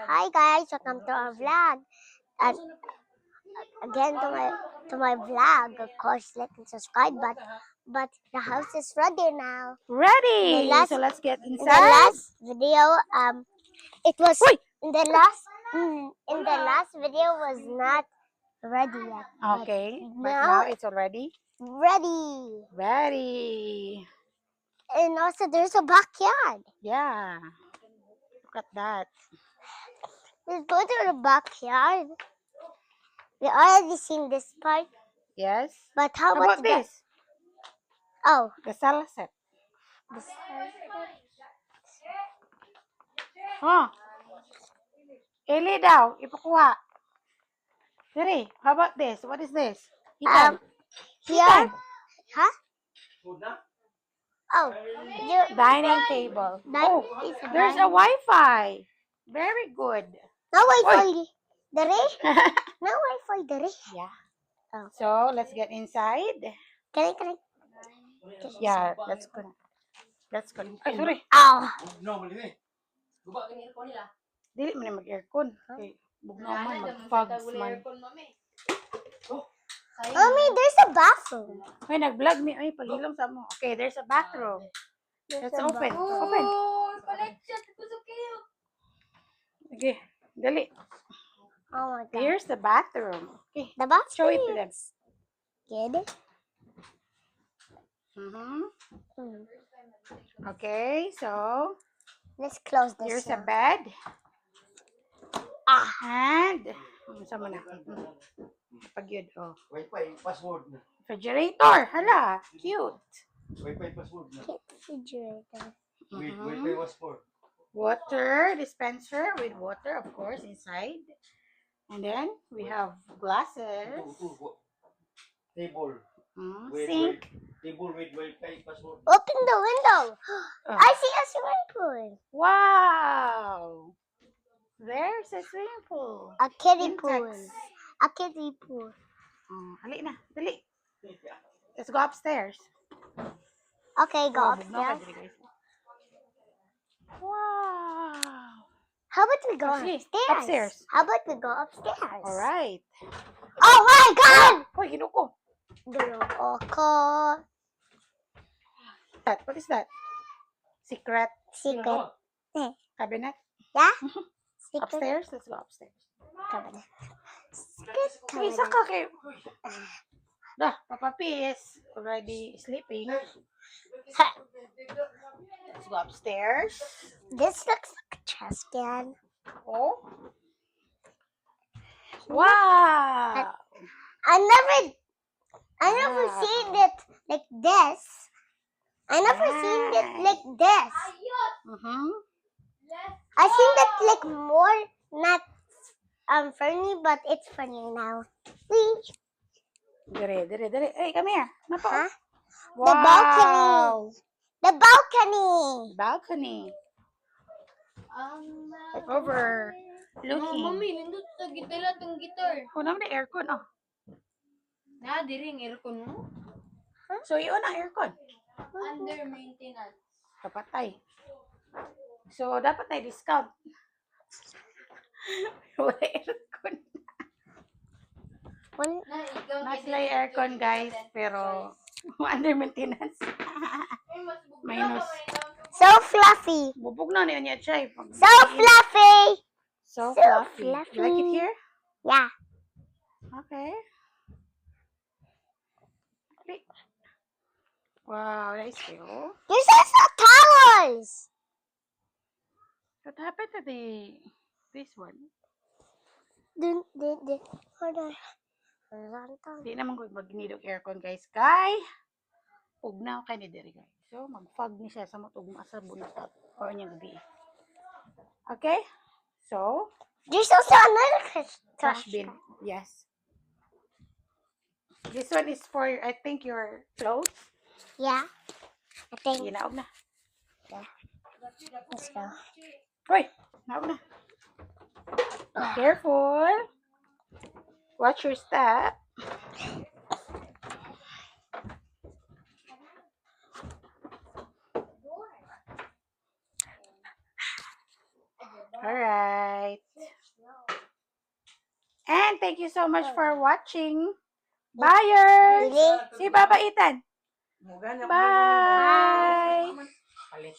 Hi guys, welcome to our vlog. And again to my vlog. Of course, like and subscribe, but the house is ready now. Ready. The last So let's get in the inside. last video, it was Uy! in the last video was not ready yet. Okay. But Now now it's already ready. ready. And also there's a backyard. Yeah. Look at that. Let's go to the backyard. We already seen this part, Yes. but how How about about this? Oh, The sala set. this. Oh. Eli daw. Ipakuha. Siri, how about this? What is this? Ikan. Here, Ikan. huh? Oh, you. Dining table. That Oh, is a there's a dining- Wi-Fi. Very good. No Oy. Wi-Fi. Dere? No Wi-Fi dere. Yeah. Oh. So, let's get inside. Can I? Yeah, let's go. Let's go. Ay, sorry. Oh. Dili man mag-aircon. Okay. Bugnaw man, mag-fogs man. Mommy, there's a bathroom. Ay, nag-vlog mi. Ay, paghilom sa mo. Okay, there's a bathroom. Let's a open. Open. Okay, dali. Oh my god. Here's the bathroom. Okay, The bathroom. show it to them. Good. Mm-hmm. Okay, so Let's close this. here's a now. bed. And, sama na. Pag yun, oh. Wi-Fi password na. Refrigerator. Hala, cute. Wi-Fi password na. Refrigerator. Wi-Fi password. Water dispenser with water, of course, inside. And then we have glasses. Table. Sink. Table with Wi-Fi password. Open the window. Oh. I see a swimming pool. Wow. There's a swimming pool. A kiddie Intex. pool. A kiddie pool. Oh, hali na. Dali. Let's go upstairs. Okay, go Oh, bugnaw ka upstairs. diri, guys. Wow. How about we go Okay, upstairs? upstairs. How about we go upstairs? All right. Oh my god! Hoy, ginuko. Oko. What is that? Secret Secret. cabinet. Yeah? Secret Upstairs. Let's go upstairs. cabinet. Secret Hey, isa cabinet. ka kay... Dah, Papa P is already sleeping. Let's go upstairs. This looks like a trash can. Oh. Wow. I never Wow. seen it like this. I never seen it like this. Mm-hmm. I seen it like more not funny, but it's funny now. See? Dire. Hey, come here. Napa? Huh? Wow. The balcony. The balcony. Balcony. Over. Looking. Mami, nindot sa gitara tong gitar. Oh, naman na aircon. Oh. Na, diring aircon mo. So, yun ang aircon. Under maintenance. Kapatay. So, dapat na discount. Wala aircon. One- Na, ikaw. Nice lay aircon, guys. Pero, under maintenance. Minus. So fluffy. Bubog na niya siya. So fluffy. So So fluffy. fluffy. You like it here? Yeah. Okay. Wow, nice view. There's also towels. What happened to this one? Hold on. Di naman ko mag-need og aircon, guys. Kay, ugnaw kay ni diri, guys. So, mag-fog ni siya sa matugma sa buntag or niyang gabi. Okay? So, There's also another trash bin. Yes. This one is for, I think, your clothes. Yeah. I think. Ginaog na. Let's go. Hoy! Naog na. Careful. Watch your step. Alright. And thank you so much for watching. Buyers! Really? Si Papa Ethan. Mugana ko Bye! Palit.